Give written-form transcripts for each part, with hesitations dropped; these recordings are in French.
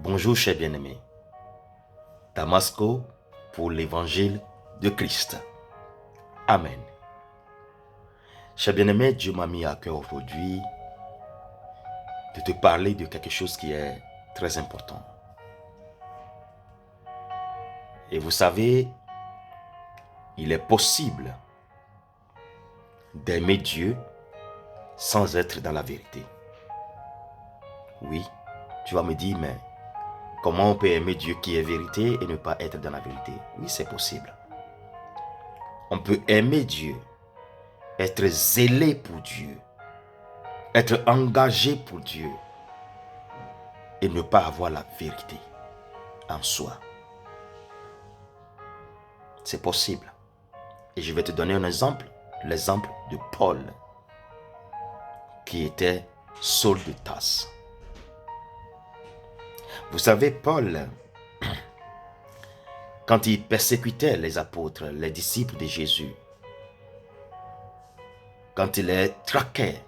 Bonjour chers bien-aimés, Damasco pour l'évangile de Christ. Amen. Chers bien-aimés, Dieu m'a mis à cœur aujourd'hui de te parler de quelque chose qui est très important. Et vous savez, il est possible d'aimer Dieu sans être dans la vérité. Oui, tu vas me dire, mais comment on peut aimer Dieu qui est vérité et ne pas être dans la vérité? Oui, c'est possible. On peut aimer Dieu, être zélé pour Dieu, être engagé pour Dieu et ne pas avoir la vérité en soi. C'est possible. Et je vais te donner un exemple, l'exemple de Paul, qui était Saul de Tarse. Vous savez, Paul, quand il persécutait les apôtres, les disciples de Jésus, quand il les traquait,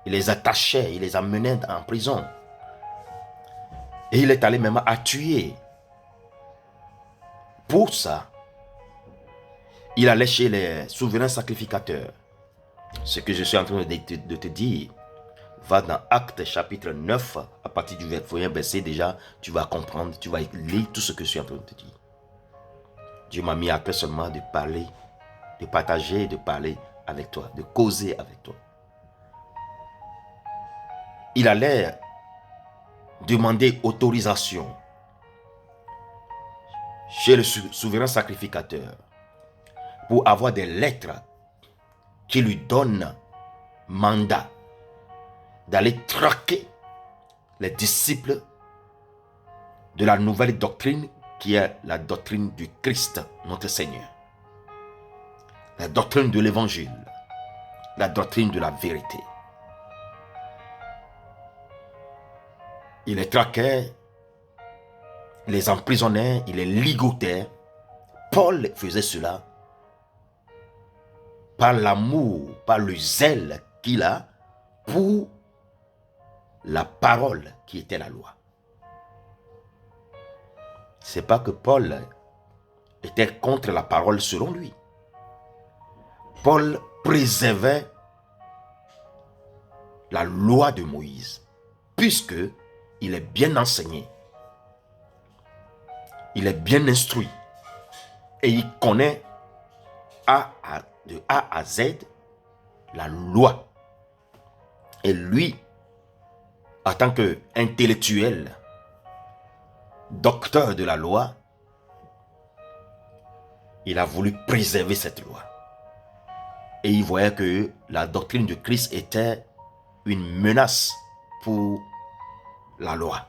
il les attachait, il les emmenait en prison, et il est allé même à tuer. Pour ça, il allait chez les souverains sacrificateurs. Ce que je suis en train de te dire, va dans Actes chapitre 9, à partir du 21 verset déjà, tu vas comprendre, tu vas lire tout ce que je suis en train de te dire. Dieu m'a mis à cœur seulement de parler, de partager, de parler avec toi, de causer avec toi. Il allait demander autorisation chez le souverain sacrificateur pour avoir des lettres qui lui donnent mandat d'aller traquer les disciples de la nouvelle doctrine qui est la doctrine du Christ, notre Seigneur. La doctrine de l'évangile, la doctrine de la vérité. Il les traquait, il les emprisonnait, il les ligotait. Paul faisait cela par l'amour, par le zèle qu'il a pour la parole qui était la loi. C'est pas que Paul était contre la parole selon lui. Paul préservait la loi de Moïse, puisque il est bien enseigné, il est bien instruit, et il connaît de A à Z la loi. Et lui, en tant qu'intellectuel, docteur de la loi, il a voulu préserver cette loi. Et il voyait que la doctrine de Christ était une menace pour la loi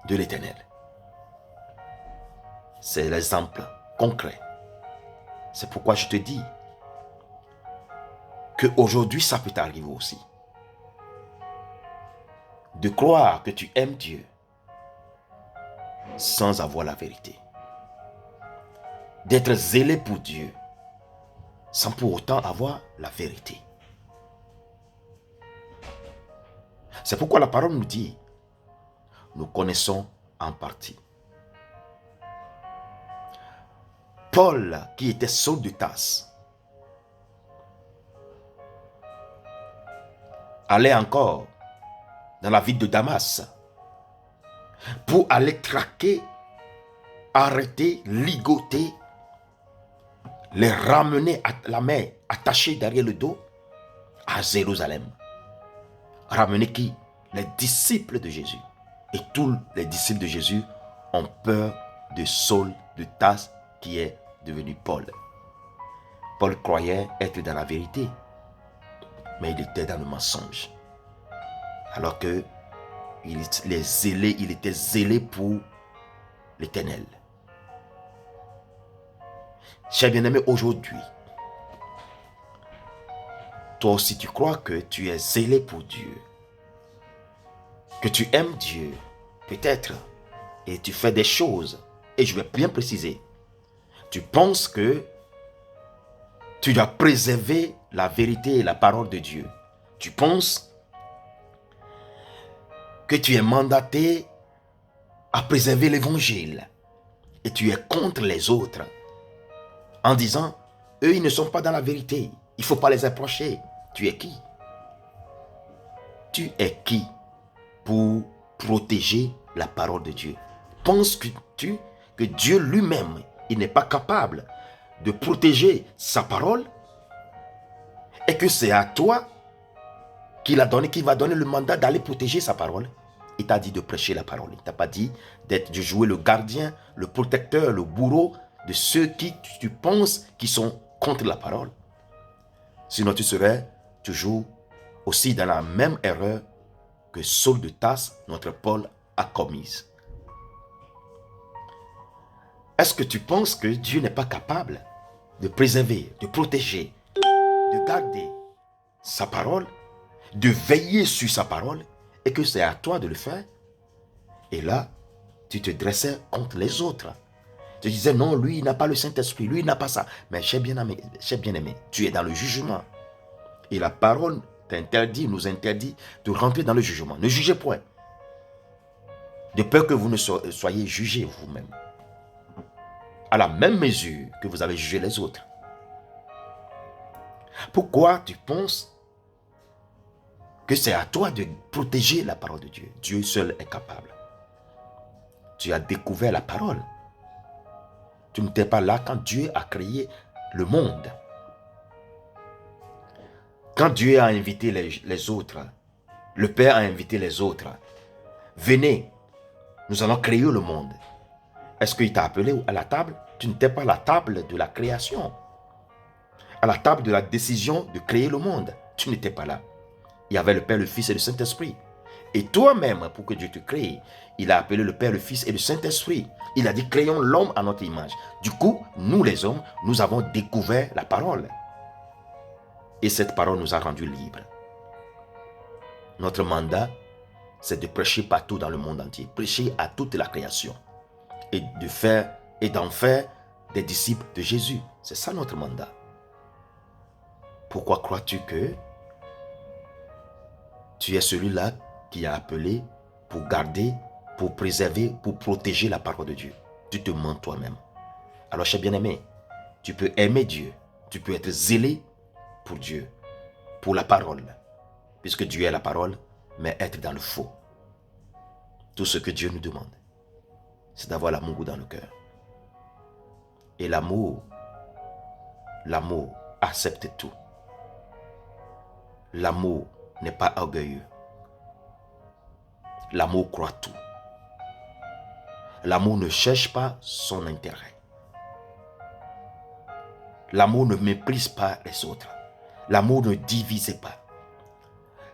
de l'Éternel. C'est l'exemple concret. C'est pourquoi je te dis qu'aujourd'hui, ça peut t'arriver aussi. De croire que tu aimes Dieu sans avoir la vérité. D'être zélé pour Dieu sans pour autant avoir la vérité. C'est pourquoi la parole nous dit, nous connaissons en partie. Paul, qui était Saul de Tarse, allait encore dans la ville de Damas pour aller traquer, arrêter, ligoter, les ramener à la main, attachés derrière le dos à Jérusalem. Ramener qui? Les disciples de Jésus. Et tous les disciples de Jésus ont peur de Saul de Tarse qui est devenu Paul. Paul croyait être dans la vérité, mais il était dans le mensonge. Alors que il était zélé pour l'Éternel. Chers bien-aimés, aujourd'hui, toi aussi tu crois que tu es zélé pour Dieu, que tu aimes Dieu, peut-être, et tu fais des choses, et je vais bien préciser, tu penses que tu dois préserver la vérité et la parole de Dieu. Tu penses que tu es mandaté à préserver l'évangile et tu es contre les autres en disant, eux, ils ne sont pas dans la vérité, il ne faut pas les approcher. Tu es qui? Tu es qui pour protéger la parole de Dieu? Penses-tu que Dieu lui-même, il n'est pas capable de protéger sa parole et que c'est à toi qu'il va donner le mandat d'aller protéger sa parole? Il t'a dit de prêcher la parole. Il ne t'a pas dit de jouer le gardien, le protecteur, le bourreau de ceux qui tu penses qui sont contre la parole. Sinon tu serais toujours aussi dans la même erreur que Saul de Tarse, notre Paul, a commise. Est-ce que tu penses que Dieu n'est pas capable de préserver, de protéger, de garder sa parole, de veiller sur sa parole, et que c'est à toi de le faire? Et là, tu te dressais contre les autres. Tu disais, non, lui, il n'a pas le Saint-Esprit, lui, il n'a pas ça. Mais cher bien-aimé, tu es dans le jugement. Et la parole nous interdit de rentrer dans le jugement. Ne jugez point. De peur que vous ne soyez jugés vous-même. À la même mesure que vous avez jugé les autres. Pourquoi tu penses que c'est à toi de protéger la parole de Dieu? Dieu seul est capable. Tu as découvert la parole. Tu n'étais pas là quand Dieu a créé le monde. Quand Dieu a invité les autres, le Père a invité les autres. Venez, nous allons créer le monde. Est-ce qu'il t'a appelé à la table? Tu n'étais pas à la table de la création. À la table de la décision de créer le monde. Tu n'étais pas là. Il y avait le Père, le Fils et le Saint-Esprit. Et toi-même, pour que Dieu te crée, il a appelé le Père, le Fils et le Saint-Esprit. Il a dit, créons l'homme à notre image. Du coup, nous les hommes, nous avons découvert la parole. Et cette parole nous a rendus libres. Notre mandat, c'est de prêcher partout dans le monde entier. Prêcher à toute la création. Et d'en faire des disciples de Jésus. C'est ça notre mandat. Pourquoi crois-tu que tu es celui-là qui a appelé pour garder, pour préserver, pour protéger la parole de Dieu? Tu te mens toi-même. Alors, cher bien-aimé, tu peux aimer Dieu. Tu peux être zélé pour Dieu, pour la parole. Puisque Dieu est la parole, mais être dans le faux. Tout ce que Dieu nous demande, c'est d'avoir l'amour dans le cœur. Et l'amour accepte tout. L'amour n'est pas orgueilleux. L'amour croit tout. L'amour ne cherche pas son intérêt. L'amour ne méprise pas les autres. L'amour ne divise pas.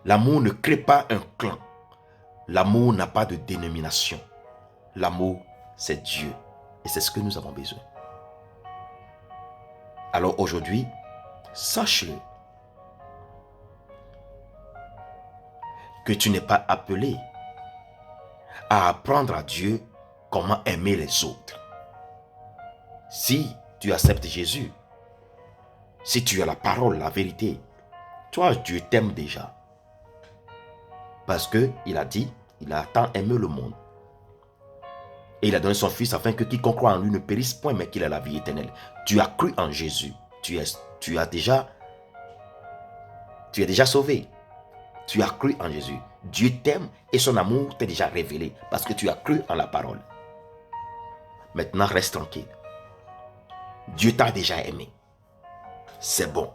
L'amour ne crée pas un clan. L'amour n'a pas de dénomination. L'amour, c'est Dieu. Et c'est ce que nous avons besoin. Alors aujourd'hui, sache-le, que tu n'es pas appelé à apprendre à Dieu comment aimer les autres. Si tu acceptes Jésus, si tu as la parole, la vérité, toi, Dieu t'aime déjà. Parce qu'il a dit, il a tant aimé le monde. Et il a donné son Fils afin que quiconque croit en lui ne périsse point, mais qu'il ait la vie éternelle. Tu as cru en Jésus. Tu es déjà sauvé. Tu as cru en Jésus. Dieu t'aime et son amour t'est déjà révélé parce que tu as cru en la parole. Maintenant, reste tranquille. Dieu t'a déjà aimé. C'est bon.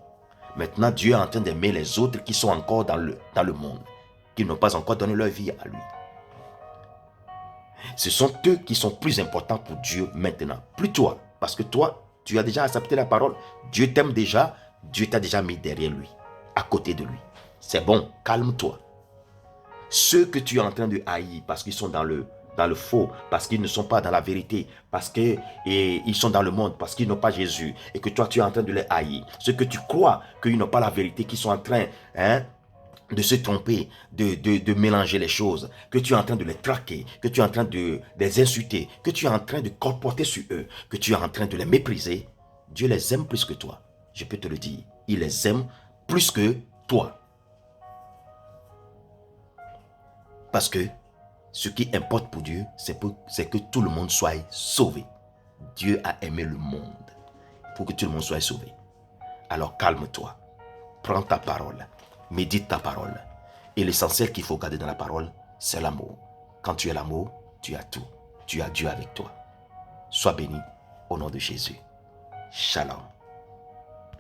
Maintenant, Dieu est en train d'aimer les autres qui sont encore dans le monde, qui n'ont pas encore donné leur vie à lui. Ce sont eux qui sont plus importants pour Dieu maintenant. Plus toi. Parce que toi, tu as déjà accepté la parole. Dieu t'aime déjà. Dieu t'a déjà mis derrière lui, à côté de lui. C'est bon, calme-toi. Ceux que tu es en train de haïr parce qu'ils sont dans le faux, parce qu'ils ne sont pas dans la vérité, parce qu'ils sont dans le monde, parce qu'ils n'ont pas Jésus, et que toi tu es en train de les haïr. Ceux que tu crois qu'ils n'ont pas la vérité, qui sont en train de se tromper, de mélanger les choses, que tu es en train de les traquer, que tu es en train de les insulter, que tu es en train de colporter sur eux, que tu es en train de les mépriser. Dieu les aime plus que toi. Je peux te le dire. Il les aime plus que toi. Parce que Ce qui importe pour Dieu, c'est que tout le monde soit sauvé. Dieu a aimé le monde pour que tout le monde soit sauvé. Alors calme-toi, prends ta parole, médite ta parole. Et l'essentiel qu'il faut garder dans la parole, c'est l'amour. Quand tu as l'amour, tu as tout. Tu as Dieu avec toi. Sois béni au nom de Jésus. Shalom.